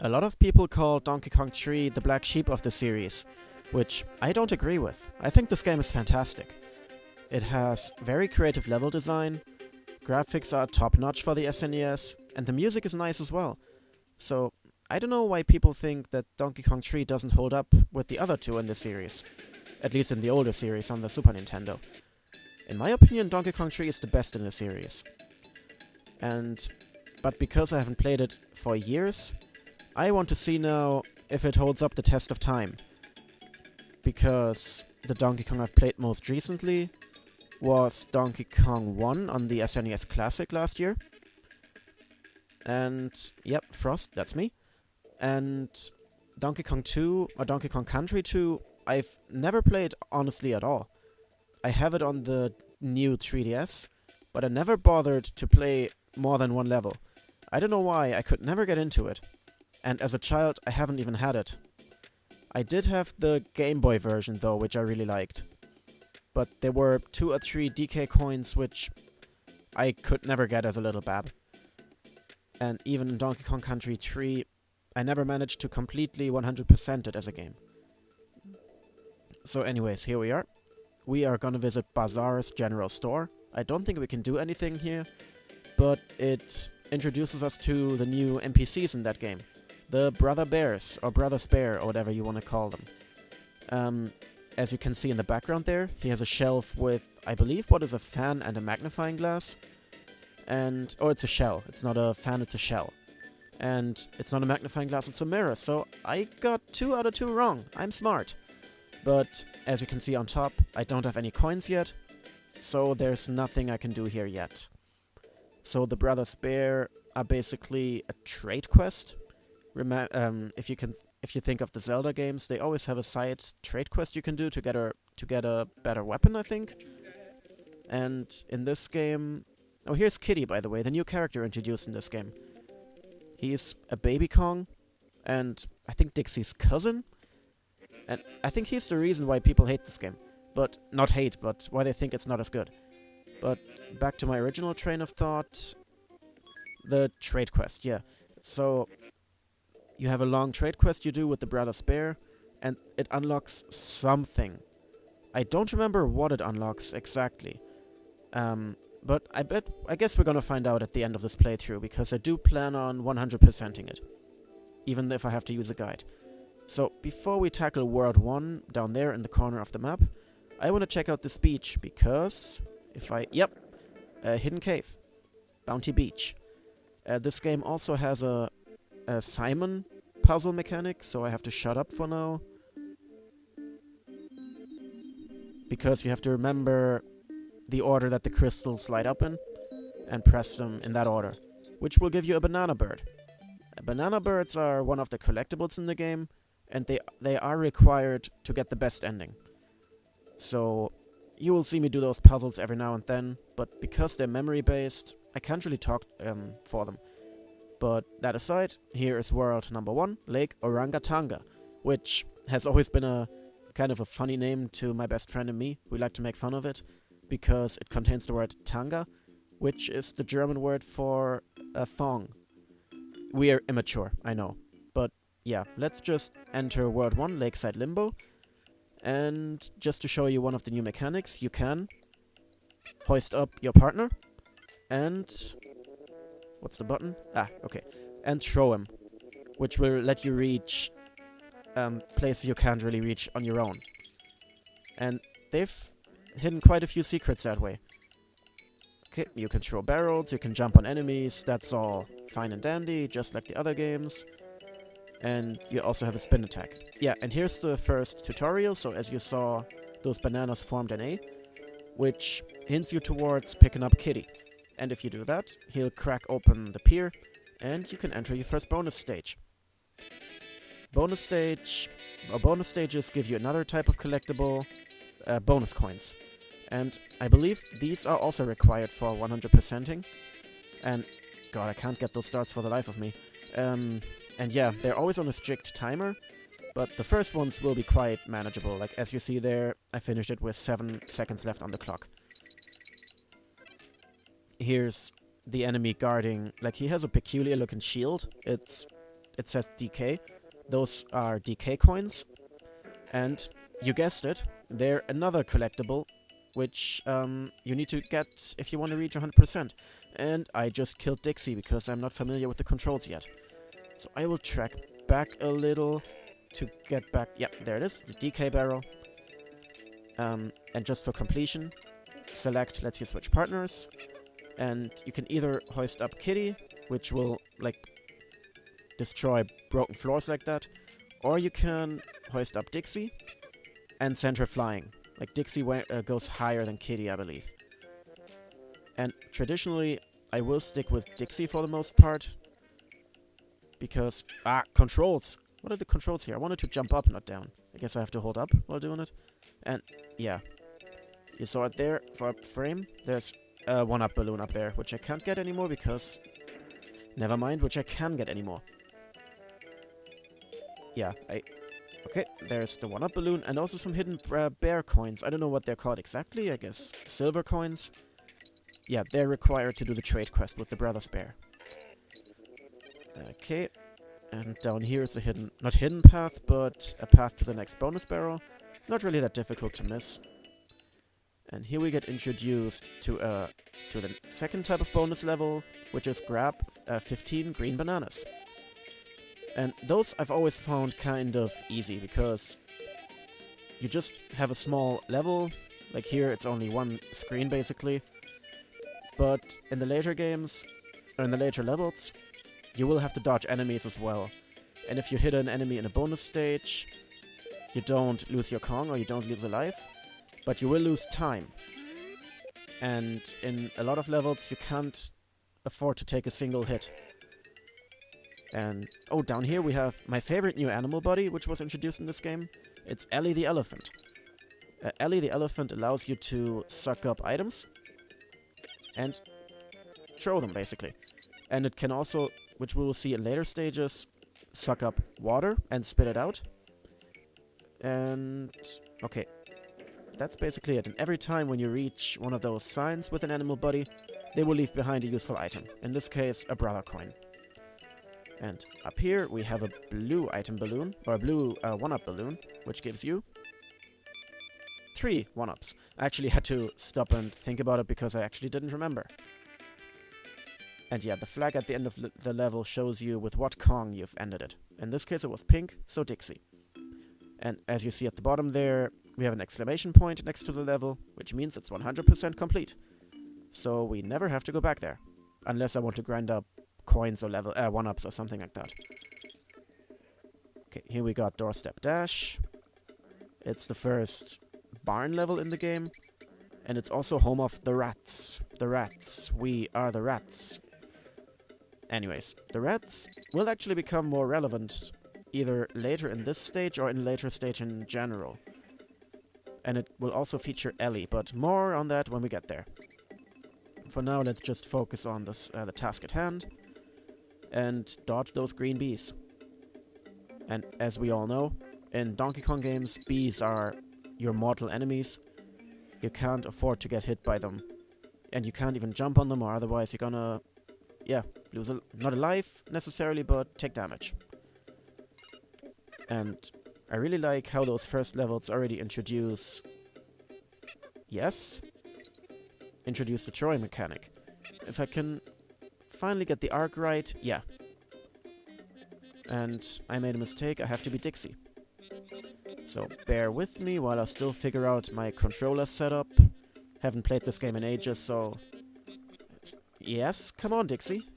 A lot of people call Donkey Kong 3 the black sheep of the series, which I don't agree with. I think this game is fantastic. It has very creative level design, graphics are top-notch for the SNES, and the music is nice as well. So, I don't know why people think that Donkey Kong 3 doesn't hold up with the other two in the series. At least in the older series on the Super Nintendo. In my opinion, Donkey Kong 3 is the best in the series. But because I haven't played it for years, I want to see now if it holds up the test of time. Because the Donkey Kong I've played most recently was Donkey Kong 1 on the SNES Classic last year. And, yep, Frost, that's me. And Donkey Kong 2, or Donkey Kong Country 2, I've never played honestly at all. I have it on the new 3DS, but I never bothered to play more than one level. I don't know why, I could never get into it. And as a child, I haven't even had it. I did have the Game Boy version though, which I really liked. But there were 2 or 3 DK coins which I could never get as a little bab. And even in Donkey Kong Country 3, I never managed to completely 100% it as a game. So anyways, here we are. We are gonna visit Bazaar's general store. I don't think we can do anything here, but it introduces us to the new NPCs in that game. The Brother Bears, or Brother Spare, or whatever you want to call them. As you can see in the background there, he has a shelf with, I believe, what is a fan and a magnifying glass. And, oh, it's a shell. It's not a fan, it's a shell. And it's not a magnifying glass, it's a mirror. So I got 2 out of 2 wrong. I'm smart. But as you can see on top, I don't have any coins yet. So there's nothing I can do here yet. So the Brother Spare are basically a trade quest. If you think of the Zelda games, they always have a side trade quest you can do to get a better weapon, I think. And in this game, oh, here's Kiddy, by the way, the new character introduced in this game. He's a baby Kong, and I think Dixie's cousin. And I think he's the reason why people hate this game. But not hate, but why they think it's not as good. But back to my original train of thought. The trade quest, yeah. So you have a long trade quest you do with the Brother Spare, and it unlocks something. I don't remember what it unlocks exactly. But I guess we're gonna find out at the end of this playthrough, because I do plan on 100%ing it. Even if I have to use a guide. So, before we tackle World 1, down there in the corner of the map, I want to check out this beach, because yep, hidden cave, Bounty Beach. This game also has a Simon puzzle mechanic, so I have to shut up for now. Because you have to remember the order that the crystals light up in, and press them in that order, which will give you a banana bird. Banana birds are one of the collectibles in the game, and they are required to get the best ending. So you will see me do those puzzles every now and then, but because they're memory-based, I can't really talk for them. But that aside, here is world number 1, Lake Orangatanga, which has always been a kind of a funny name to my best friend and me. We like to make fun of it, because it contains the word Tanga, which is the German word for a thong. We are immature, I know. But yeah, let's just enter World 1, Lakeside Limbo. And just to show you one of the new mechanics, you can hoist up your partner. And what's the button? Ah, okay. And throw him, which will let you reach places you can't really reach on your own. And they've hidden quite a few secrets that way. Okay, you can throw barrels, you can jump on enemies, that's all fine and dandy, just like the other games. And you also have a spin attack. Yeah, and here's the first tutorial, so as you saw, those bananas formed an A, which hints you towards picking up Kitty. And if you do that, he'll crack open the pier, and you can enter your first bonus stage. Bonus stages give you another type of collectible, bonus coins. And I believe these are also required for 100%ing. And god, I can't get those starts for the life of me. And yeah, they're always on a strict timer, but the first ones will be quite manageable. Like, as you see there, I finished it with 7 seconds left on the clock. Here's the enemy guarding, like, he has a peculiar looking shield. It's it says DK. Those are DK coins. And you guessed it, they're another collectible, which you need to get if you want to reach 100%. And I just killed Dixie because I'm not familiar with the controls yet. So I will track back a little to get back. Yeah, there it is, the DK barrel. And just for completion, select lets you switch partners. And you can either hoist up Kitty, which will, like, destroy broken floors like that. Or you can hoist up Dixie and send her flying. Like, Dixie goes higher than Kitty, I believe. And traditionally, I will stick with Dixie for the most part. Because, controls! What are the controls here? I wanted to jump up, not down. I guess I have to hold up while doing it. And, yeah. You saw it there for a frame. There's a 1-up balloon up there, which I can't get anymore because... Never mind, which I can get anymore. Yeah, okay, there's the 1-up balloon and also some hidden bear coins. I don't know what they're called exactly, I guess silver coins. Yeah, they're required to do the trade quest with the Brothers Bear. Okay, and down here is a not hidden path, but a path to the next bonus barrel. Not really that difficult to miss. And here we get introduced to the second type of bonus level, which is grab 15 green bananas. And those I've always found kind of easy, because you just have a small level. Like here, it's only one screen, basically. But in the later games, or in the later levels, you will have to dodge enemies as well. And if you hit an enemy in a bonus stage, you don't lose your Kong, or you don't lose a life, but you will lose time. And in a lot of levels, you can't afford to take a single hit. And, oh, down here we have my favorite new animal body, which was introduced in this game. It's Ellie the Elephant. Ellie the Elephant allows you to suck up items and throw them, basically. And it can also, which we will see in later stages, suck up water and spit it out. And, okay, that's basically it. And every time when you reach one of those signs with an animal body, they will leave behind a useful item. In this case, a brother coin. And up here we have a blue item balloon, or a blue 1-up balloon, which gives you 3 1-ups. I actually had to stop and think about it because I actually didn't remember. And yeah, the flag at the end of the level shows you with what Kong you've ended it. In this case it was pink, so Dixie. And as you see at the bottom there, we have an exclamation point next to the level, which means it's 100% complete. So we never have to go back there, unless I want to grind up coins or level 1-ups or something like that. Okay, here we got Doorstep Dash. It's the first barn level in the game, and it's also home of the rats. The rats. We are the rats. Anyways, the rats will actually become more relevant either later in this stage or in a later stage in general. And it will also feature Ellie, but more on that when we get there. For now, let's just focus on this, the task at hand and dodge those green bees. And as we all know, in Donkey Kong games, bees are your mortal enemies. You can't afford to get hit by them. And you can't even jump on them, or otherwise you're gonna, yeah, lose not a life necessarily, but take damage. And I really like how those first levels already introduce... Yes? Introduce the throwing mechanic. If I can finally get the arc right, yeah. And I made a mistake, I have to be Dixie. So bear with me while I still figure out my controller setup. Haven't played this game in ages, so... Yes, come on Dixie.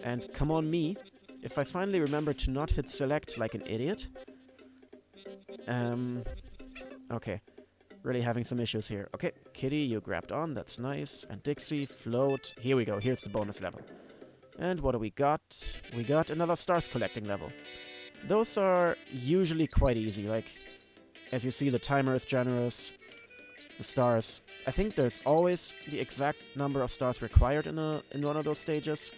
And come on me. If I finally remember to not hit select like an idiot. Okay. Really having some issues here. Okay, Kitty, you grabbed on, that's nice. And Dixie, float. Here we go, here's the bonus level. And what do we got? We got another stars collecting level. Those are usually quite easy, like, as you see, the timer is generous. The stars, I think there's always the exact number of stars required in one of those stages.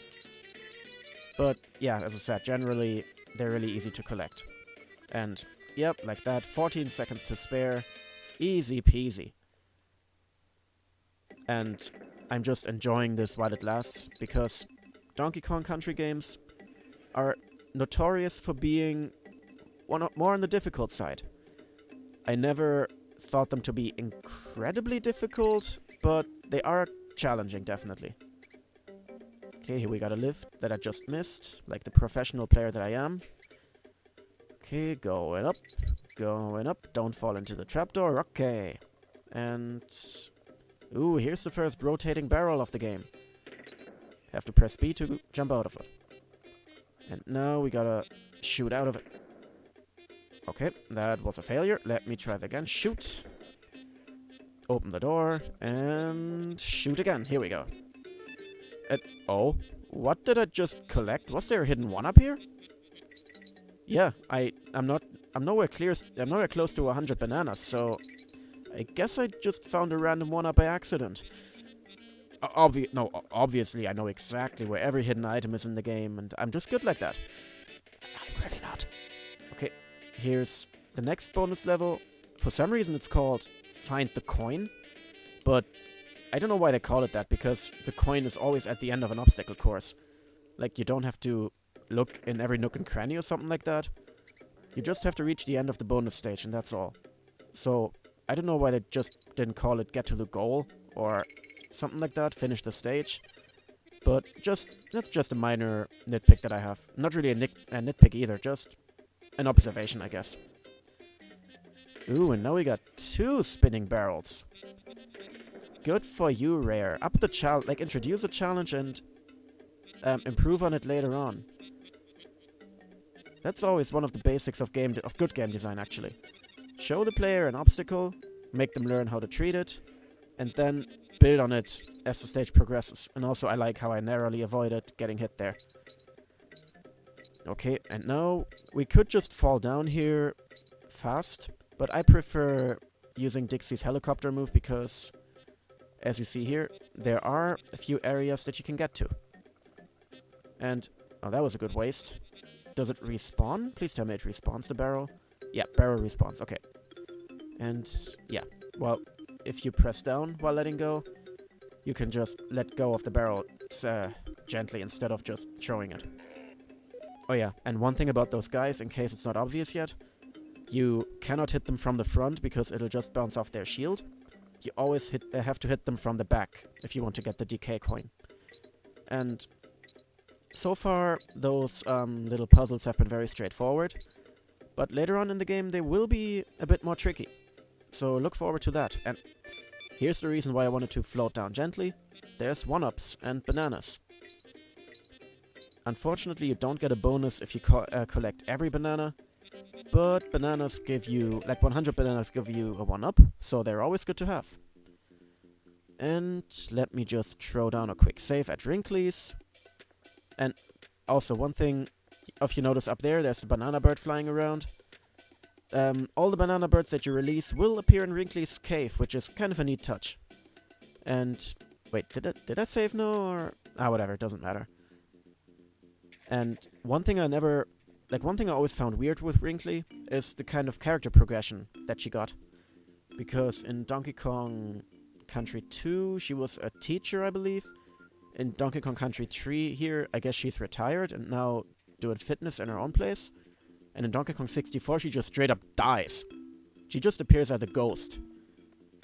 But yeah, as I said, generally they're really easy to collect. And yep, like that, 14 seconds to spare. Easy peasy. And I'm just enjoying this while it lasts, because Donkey Kong Country games are notorious for being more on the difficult side. I never thought them to be incredibly difficult, but they are challenging, definitely. Okay, here we got a lift that I just missed, like the professional player that I am. Okay, going up, don't fall into the trapdoor, okay. And... ooh, here's the first rotating barrel of the game. Have to press B to jump out of it. And now we gotta shoot out of it. Okay, that was a failure. Let me try that again. Shoot. Open the door, and shoot again. Here we go. Oh, what did I just collect? Was there a hidden one up here? Yeah, I'm nowhere close to 100 bananas, so I guess I just found a random one up by accident. Obviously I know exactly where every hidden item is in the game, and I'm just good like that. I'm really not. Okay, here's the next bonus level. For some reason it's called Find the Coin, but I don't know why they call it that, because the coin is always at the end of an obstacle course. Like, you don't have to look in every nook and cranny or something like that. You just have to reach the end of the bonus stage, and that's all. So, I don't know why they just didn't call it Get to the Goal, or something like that, Finish the Stage. But that's just a minor nitpick that I have. Not really a nitpick either, just an observation, I guess. Ooh, and now we got 2 spinning barrels. Good for you, Rare. Up the challenge, like, introduce a challenge and improve on it later on. That's always one of the basics of good game design, actually. Show the player an obstacle, make them learn how to treat it, and then build on it as the stage progresses. And also, I like how I narrowly avoided getting hit there. Okay, and now we could just fall down here fast, but I prefer using Dixie's helicopter move because, as you see here, there are a few areas that you can get to. And, oh, that was a good waste. Does it respawn? Please tell me it respawns the barrel. Yeah, barrel respawns, okay. And, yeah, well, if you press down while letting go, you can just let go of the barrel gently instead of just throwing it. Oh yeah, and one thing about those guys, in case it's not obvious yet, you cannot hit them from the front because it'll just bounce off their shield. You always have to hit them from the back if you want to get the DK coin. And so far, those little puzzles have been very straightforward, but later on in the game they will be a bit more tricky. So look forward to that. And here's the reason why I wanted to float down gently. There's 1-ups and bananas. Unfortunately, you don't get a bonus if you collect every banana, but bananas give you, like 100 bananas give you a 1-up, so they're always good to have. And let me just throw down a quick save at Wrinkly's. And also, one thing, if you notice up there, there's the banana bird flying around. All the banana birds that you release will appear in Wrinkly's cave, which is kind of a neat touch. And, wait, did I save no, or... ah, whatever, it doesn't matter. And one thing I always found weird with Wrinkly is the kind of character progression that she got. Because in Donkey Kong Country 2, she was a teacher, I believe. In Donkey Kong Country 3 here, I guess she's retired and now doing fitness in her own place. And in Donkey Kong 64, she just straight up dies. She just appears as a ghost.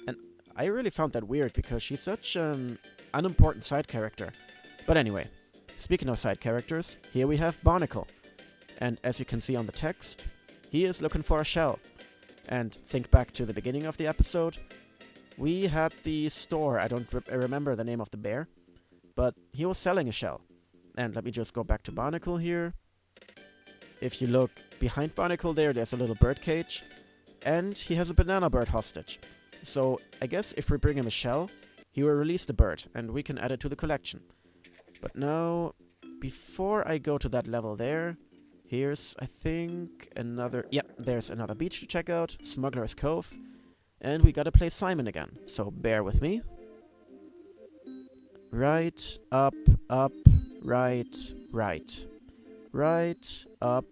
And I really found that weird because she's such an unimportant side character. But anyway, speaking of side characters, here we have Barnacle. And as you can see on the text, he is looking for a shell. And think back to the beginning of the episode. We had the store, I don't remember the name of the bear, but he was selling a shell. And let me just go back to Barnacle here. If you look behind Barnacle there's a little bird cage, and he has a banana bird hostage. So I guess if we bring him a shell, he will release the bird, and we can add it to the collection. But now, before I go to that level there, here's, I think, another... yeah, there's another beach to check out, Smuggler's Cove, and we gotta play Simon again, so bear with me. Right, up, right, right. Right, up,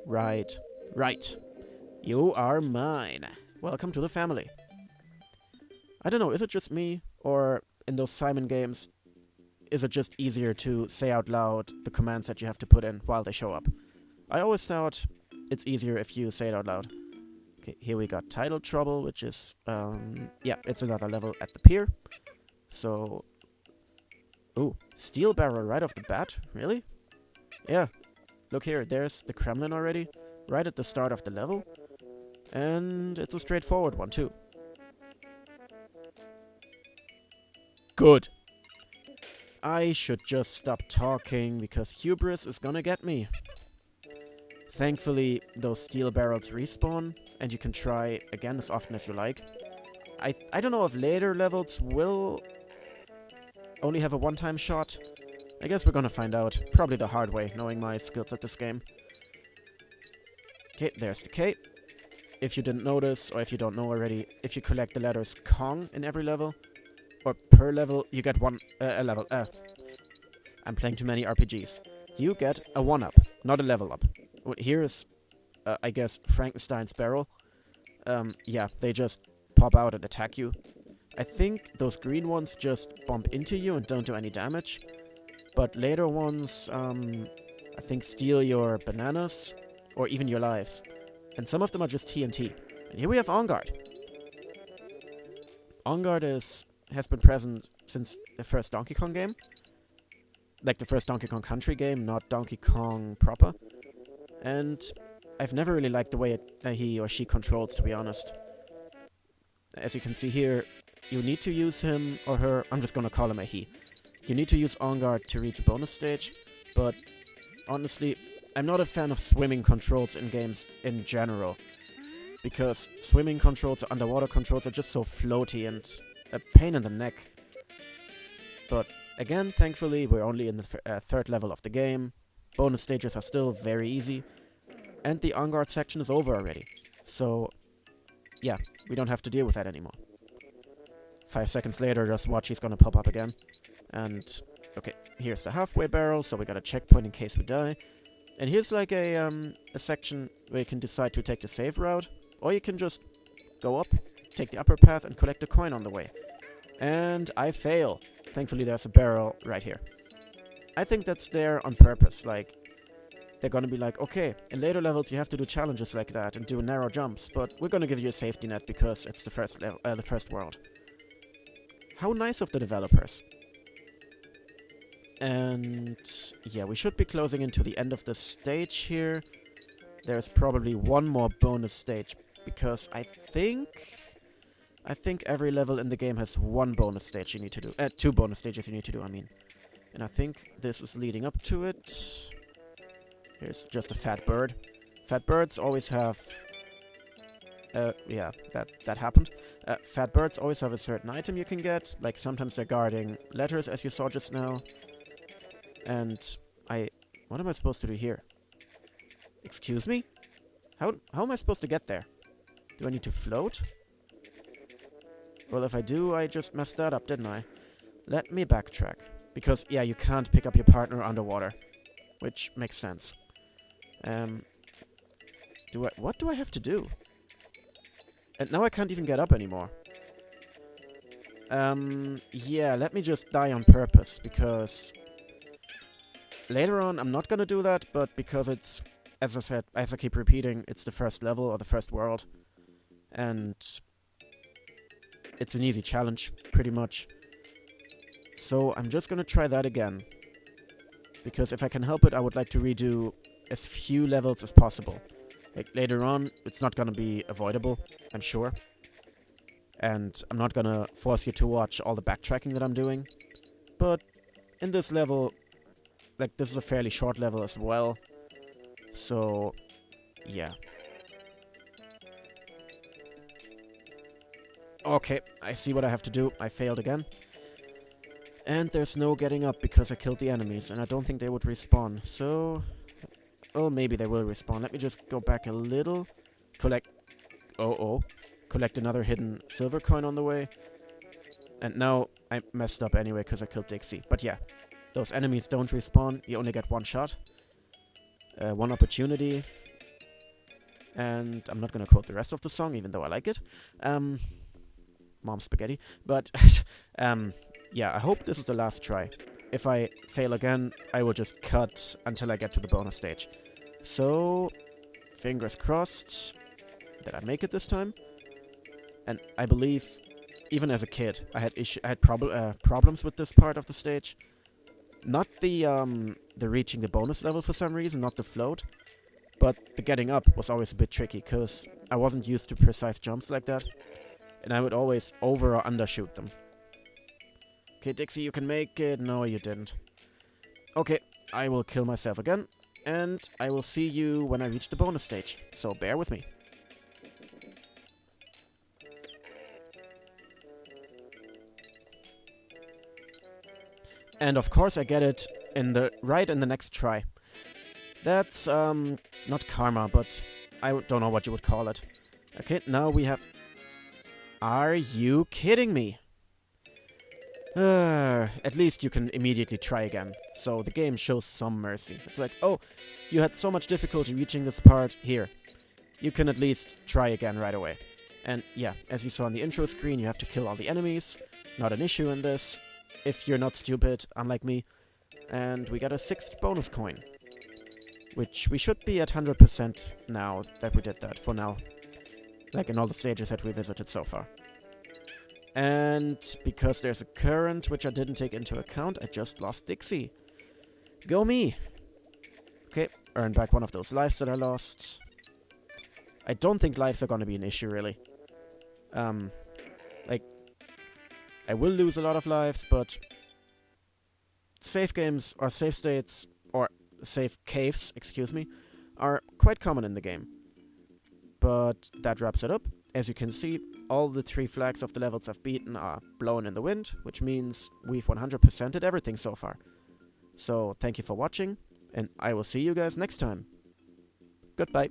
right, right. You are mine. Welcome to the family. I don't know, is it just me, or in those Simon games, is it just easier to say out loud the commands that you have to put in while they show up? I always thought it's easier if you say it out loud. Okay, here we got Tidal Trouble, which is, yeah, it's another level at the pier. So, ooh, Steel Barrel right off the bat? Really? Yeah, look here, there's the Kremlin already, right at the start of the level. And it's a straightforward one, too. Good. I should just stop talking, because hubris is gonna get me. Thankfully, those steel barrels respawn, and you can try again as often as you like. I don't know if later levels will only have a one-time shot. I guess we're gonna find out. Probably the hard way, knowing my skills at this game. Okay, there's the K. If you didn't notice, or if you don't know already, if you collect the letters Kong in every level, or per level, you get a level. I'm playing too many RPGs. You get a 1-up, not a level up. Here is, I guess, Frankenstein's barrel. Yeah, they just pop out and attack you. I think those green ones just bump into you and don't do any damage. But later ones, I think steal your bananas, or even your lives. And some of them are just TNT. And here we have On Guard. On Guard has been present since the first Donkey Kong game. Like the first Donkey Kong Country game, not Donkey Kong proper. And I've never really liked the way he or she controls, to be honest. As you can see here, you need to use him or her, I'm just gonna call him a he. You need to use On Guard to reach a bonus stage, but honestly, I'm not a fan of swimming controls in games in general. Because swimming controls or underwater controls are just so floaty and a pain in the neck. But again, thankfully, we're only in the third level of the game. Bonus stages are still very easy. And the On Guard section is over already. So, yeah, we don't have to deal with that anymore. 5 seconds later, just watch, he's gonna pop up again. And, okay, here's the halfway barrel, so we got a checkpoint in case we die. And here's like a section where you can decide to take the safe route, or you can just go up, take the upper path, and collect a coin on the way. And I fail. Thankfully, there's a barrel right here. I think that's there on purpose, like, they're gonna be like, okay, in later levels you have to do challenges like that and do narrow jumps, but we're gonna give you a safety net because it's the first level, the first world. How nice of the developers. And yeah, we should be closing into the end of the stage here. There's probably one more bonus stage, because I think every level in the game has one bonus stage you need to do. 2 bonus stages you need to do, I mean. And I think this is leading up to it. Here's just a fat bird. Fat birds always have... yeah, that happened. Fat birds always have a certain item you can get. Like, sometimes they're guarding letters, as you saw just now. And what am I supposed to do here? Excuse me? How am I supposed to get there? Do I need to float? Well, if I do, I just messed that up, didn't I? Let me backtrack. Because, yeah, you can't pick up your partner underwater. Which makes sense. What do I have to do? And now I can't even get up anymore. Yeah, let me just die on purpose, because... Later on, I'm not gonna do that, but because it's, as I said, as I keep repeating, it's the first level, or the first world. And... it's an easy challenge, pretty much. So I'm just gonna try that again. Because if I can help it, I would like to redo as few levels as possible. Like, later on, it's not gonna be avoidable, I'm sure. And I'm not gonna force you to watch all the backtracking that I'm doing. But in this level, like, this is a fairly short level as well. So, yeah. Okay, I see what I have to do. I failed again. And there's no getting up because I killed the enemies, and I don't think they would respawn. So, well, maybe they will respawn. Let me just go back a little. Collect... Collect another hidden silver coin on the way. And now I messed up anyway because I killed Dixie. But yeah, those enemies don't respawn. You only get one shot. One opportunity. And I'm not gonna quote the rest of the song, even though I like it. Mom spaghetti. But, yeah, I hope this is the last try. if I fail again, I will just cut until I get to the bonus stage. So, fingers crossed that I make it this time. And I believe, even as a kid, I had problems with this part of the stage. Not the reaching the bonus level for some reason, not the float. But the getting up was always a bit tricky, because I wasn't used to precise jumps like that. And I would always over or undershoot them. Okay, Dixie, you can make it. No, you didn't. Okay, I will kill myself again. And I will see you when I reach the bonus stage. So bear with me. And of course I get it right in the next try. That's, not karma, but I don't know what you would call it. Okay, now we have... Are you kidding me? At least you can immediately try again. So the game shows some mercy. It's like, oh, you had so much difficulty reaching this part. Here, you can at least try again right away. And yeah, as you saw on the intro screen, you have to kill all the enemies. Not an issue in this, if you're not stupid, unlike me. And we got a 6th bonus coin. Which we should be at 100% now that we did that, for now. Like in all the stages that we visited so far. And because there's a current which I didn't take into account, I just lost Dixie. Go me! Okay, earn back one of those lives that I lost. I don't think lives are gonna be an issue, really. Like, I will lose a lot of lives, but save games, or save states, or save caves, excuse me, are quite common in the game. But that wraps it up. As you can see, all the 3 flags of the levels I've beaten are blown in the wind, which means we've 100%ed everything so far. So thank you for watching, and I will see you guys next time. Goodbye.